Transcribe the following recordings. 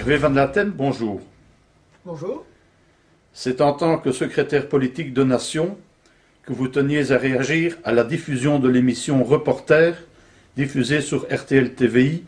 Hervé Van Laten, bonjour. Bonjour. C'est en tant que secrétaire politique de Nation que vous teniez à réagir à la diffusion de l'émission Reporter, diffusée sur RTL TVI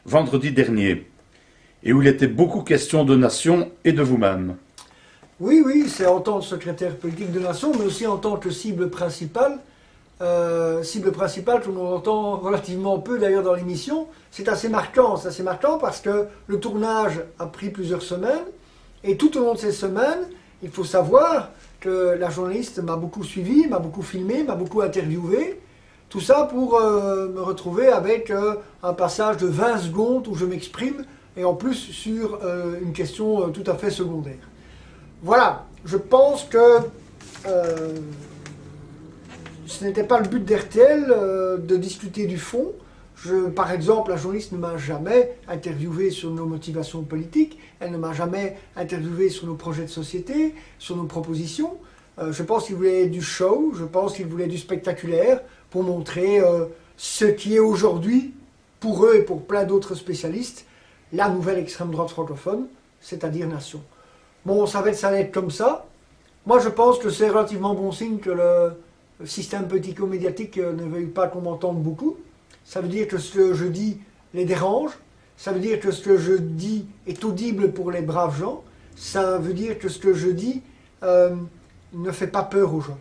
vendredi dernier, et où il était beaucoup question de Nation et de vous-même. Oui, c'est en tant que secrétaire politique de Nation, mais aussi en tant que cible principale qu'on entend relativement peu d'ailleurs dans l'émission. C'est assez marquant parce que le tournage a pris plusieurs semaines, et tout au long de ces semaines, il faut savoir que la journaliste m'a beaucoup suivi, m'a beaucoup filmé, m'a beaucoup interviewé. Tout ça pour me retrouver avec un passage de 20 secondes où je m'exprime, et en plus sur une question tout à fait secondaire. Voilà, je pense que ce n'était pas le but d'RTL de discuter du fond. Par exemple, la journaliste ne m'a jamais interviewé sur nos motivations politiques, elle ne m'a jamais interviewé sur nos projets de société, sur nos propositions. Je pense qu'il voulait du show, je pense qu'il voulait du spectaculaire pour montrer ce qui est aujourd'hui, pour eux et pour plein d'autres spécialistes, la nouvelle extrême droite francophone, c'est-à-dire Nation. Bon, on savait que ça allait être comme ça. Moi, je pense que c'est relativement bon signe que le système politico-médiatique ne veuille pas qu'on m'entende beaucoup. Ça veut dire que ce que je dis les dérange. Ça veut dire que ce que je dis est audible pour les braves gens. Ça veut dire que ce que je dis ne fait pas peur aux gens.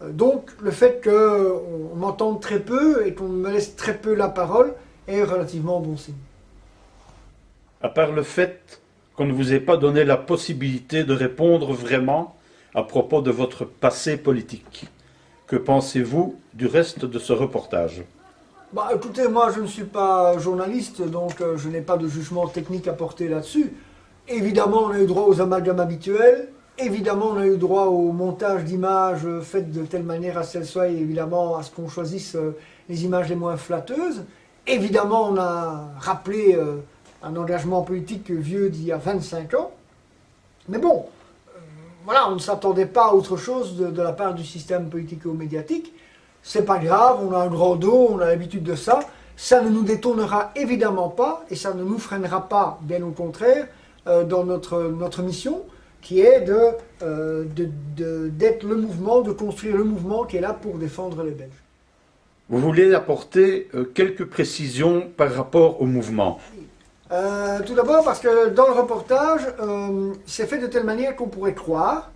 Donc, le fait qu'on m'entende très peu et qu'on me laisse très peu la parole est relativement bon signe. À part le fait qu'on ne vous ait pas donné la possibilité de répondre vraiment à propos de votre passé politique, que pensez-vous du reste de ce reportage ? Écoutez, moi je ne suis pas journaliste, donc je n'ai pas de jugement technique à porter là-dessus. Évidemment, on a eu droit aux amalgames habituels. Évidemment, on a eu droit au montage d'images faites de telle manière à ce qu'elles soient, évidemment, à ce qu'on choisisse les images les moins flatteuses. Évidemment, on a rappelé un engagement politique vieux d'il y a 25 ans. Mais bon, voilà, on ne s'attendait pas à autre chose de la part du système politico-médiatique. C'est pas grave, on a un grand dos, on a l'habitude de ça. Ça ne nous détournera évidemment pas et ça ne nous freinera pas, bien au contraire, dans notre mission, qui est d'être le mouvement, de construire le mouvement qui est là pour défendre les Belges. Vous voulez apporter quelques précisions par rapport au mouvement ? Tout d'abord parce que dans le reportage, c'est fait de telle manière qu'on pourrait croire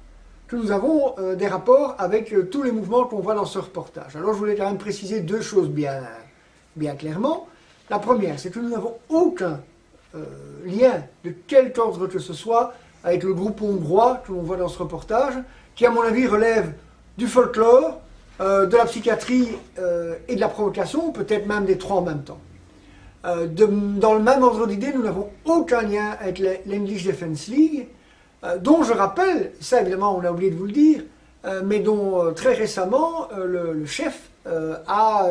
que nous avons des rapports avec tous les mouvements qu'on voit dans ce reportage. Alors je voulais quand même préciser deux choses bien clairement. La première, c'est que nous n'avons aucun lien de quelque ordre que ce soit avec le groupe hongrois que l'on voit dans ce reportage, qui à mon avis relève du folklore, de la psychiatrie et de la provocation, peut-être même des trois en même temps. Dans le même ordre d'idée, nous n'avons aucun lien avec l'English Defence League, dont je rappelle, ça évidemment on a oublié de vous le dire, mais dont très récemment le chef a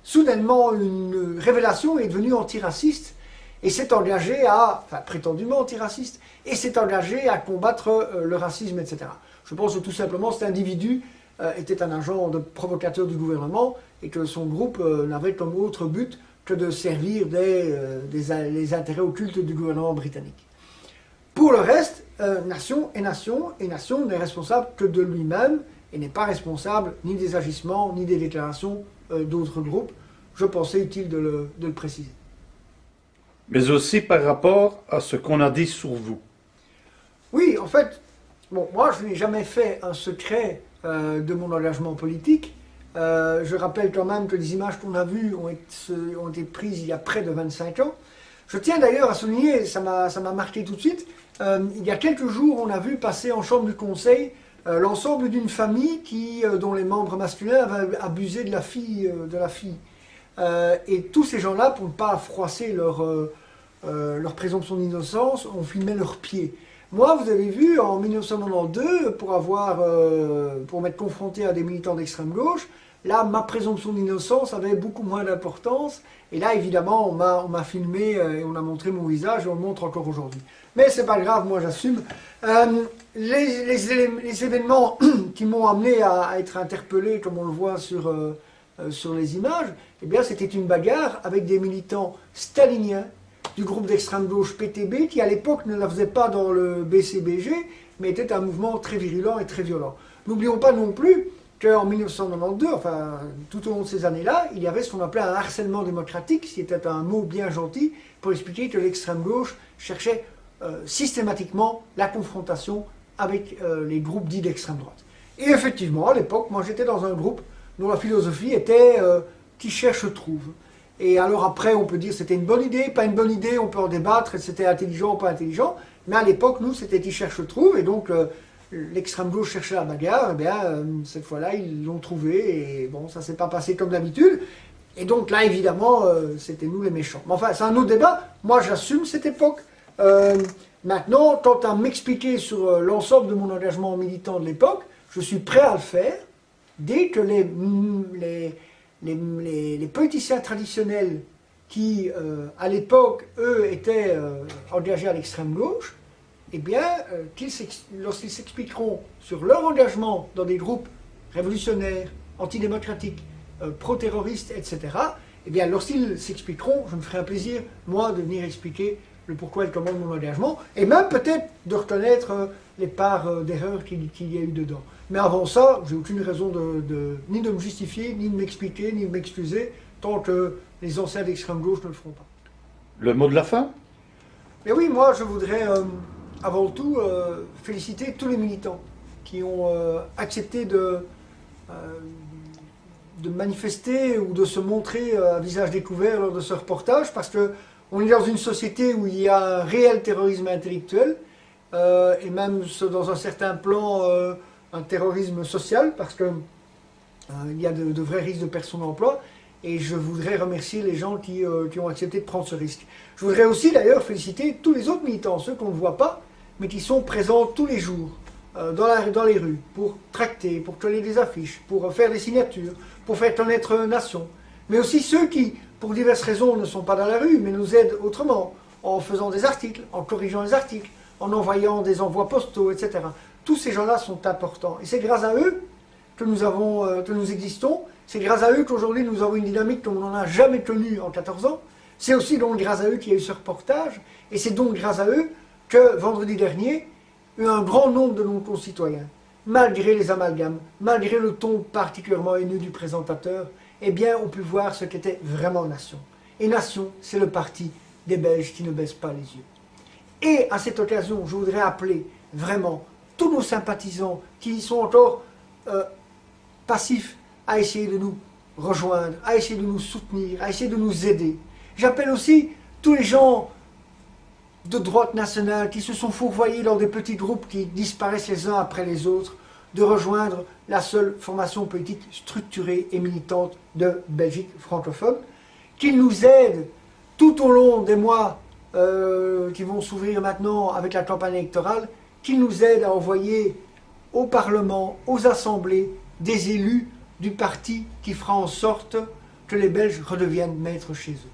soudainement une révélation, est devenu antiraciste et s'est engagé prétendument antiraciste, et s'est engagé à combattre le racisme, etc. Je pense que tout simplement cet individu était un agent provocateur du gouvernement et que son groupe n'avait comme autre but que de servir les intérêts occultes du gouvernement britannique. Pour le reste, Nation est Nation, et Nation n'est responsable que de lui-même, et n'est pas responsable ni des agissements, ni des déclarations d'autres groupes. Je pensais utile de le préciser. Mais aussi par rapport à ce qu'on a dit sur vous. Oui, en fait, moi je n'ai jamais fait un secret de mon engagement politique. Je rappelle quand même que les images qu'on a vues ont été prises il y a près de 25 ans. Je tiens d'ailleurs à souligner, ça m'a marqué tout de suite, il y a quelques jours, on a vu passer en chambre du conseil l'ensemble d'une famille dont les membres masculins avaient abusé de la fille. Et tous ces gens-là, pour ne pas froisser leur présomption d'innocence, ont filmé leurs pieds. Moi, vous avez vu, en 1992, pour m'être confronté à des militants d'extrême gauche, là, ma présomption d'innocence avait beaucoup moins d'importance. Et là, évidemment, on m'a filmé et on a montré mon visage et on le montre encore aujourd'hui. Mais c'est pas grave, moi j'assume. Les événements qui m'ont amené à être interpellé, comme on le voit sur les images, eh bien, c'était une bagarre avec des militants staliniens du groupe d'extrême gauche PTB, qui à l'époque ne la faisait pas dans le BCBG, mais était un mouvement très virulent et très violent. N'oublions pas non plus qu'en 1992, enfin tout au long de ces années-là, il y avait ce qu'on appelait un harcèlement démocratique, ce qui était un mot bien gentil pour expliquer que l'extrême gauche cherchait systématiquement la confrontation avec les groupes dits d'extrême droite. Et effectivement, à l'époque, moi j'étais dans un groupe dont la philosophie était qui cherche trouve. Et alors après, on peut dire c'était une bonne idée, pas une bonne idée, on peut en débattre, c'était intelligent ou pas intelligent, mais à l'époque, nous, c'était qui cherche trouve, et donc l'extrême gauche cherchait la bagarre, et bien cette fois-là, ils l'ont trouvé, et bon, ça s'est pas passé comme d'habitude. Et donc là, évidemment, c'était nous les méchants. Mais enfin, c'est un autre débat. Moi, j'assume cette époque. Maintenant, quant à m'expliquer sur l'ensemble de mon engagement militant de l'époque, je suis prêt à le faire dès que les politiciens traditionnels qui, à l'époque, eux, étaient engagés à l'extrême gauche, eh bien, lorsqu'ils s'expliqueront sur leur engagement dans des groupes révolutionnaires, antidémocratiques, pro-terroristes, etc., eh bien, lorsqu'ils s'expliqueront, je me ferai un plaisir, moi, de venir expliquer le pourquoi et le comment de mon engagement, et même peut-être de reconnaître les parts d'erreur qu'il y a eu dedans. Mais avant ça, j'ai aucune raison ni de me justifier, ni de m'expliquer, ni de m'excuser, tant que les anciens d'extrême gauche ne le feront pas. Le mot de la fin? Mais oui, moi, je voudrais avant tout féliciter tous les militants qui ont accepté de manifester ou de se montrer à visage découvert lors de ce reportage, parce qu'on est dans une société où il y a un réel terrorisme intellectuel, et même dans un certain plan, un terrorisme social, parce qu'il y a de vrais risques de perte d'emploi, et je voudrais remercier les gens qui ont accepté de prendre ce risque. Je voudrais aussi d'ailleurs féliciter tous les autres militants, ceux qu'on ne voit pas, mais qui sont présents tous les jours dans les rues, pour tracter, pour coller des affiches, pour faire des signatures, pour faire connaître Nation. Mais aussi ceux qui, pour diverses raisons, ne sont pas dans la rue, mais nous aident autrement, en faisant des articles, en corrigeant les articles, en envoyant des envois postaux, etc. Tous ces gens-là sont importants. Et c'est grâce à eux que nous existons. C'est grâce à eux qu'aujourd'hui nous avons une dynamique qu'on n'en a jamais connue en 14 ans. C'est aussi donc grâce à eux qu'il y a eu ce reportage. Et c'est donc grâce à eux que vendredi dernier, un grand nombre de nos concitoyens, malgré les amalgames, malgré le ton particulièrement haineux du présentateur, eh bien, ont pu voir ce qu'était vraiment Nation. Et Nation, c'est le parti des Belges qui ne baissent pas les yeux. Et à cette occasion, je voudrais appeler vraiment tous nos sympathisants qui sont encore passifs à essayer de nous rejoindre, à essayer de nous soutenir, à essayer de nous aider. J'appelle aussi tous les gens de droite nationale qui se sont fourvoyés dans des petits groupes qui disparaissent les uns après les autres, de rejoindre la seule formation politique structurée et militante de Belgique francophone, qu'ils nous aident tout au long des mois qui vont s'ouvrir maintenant avec la campagne électorale, qu'ils nous aident à envoyer au Parlement, aux assemblées, des élus du parti qui fera en sorte que les Belges redeviennent maîtres chez eux.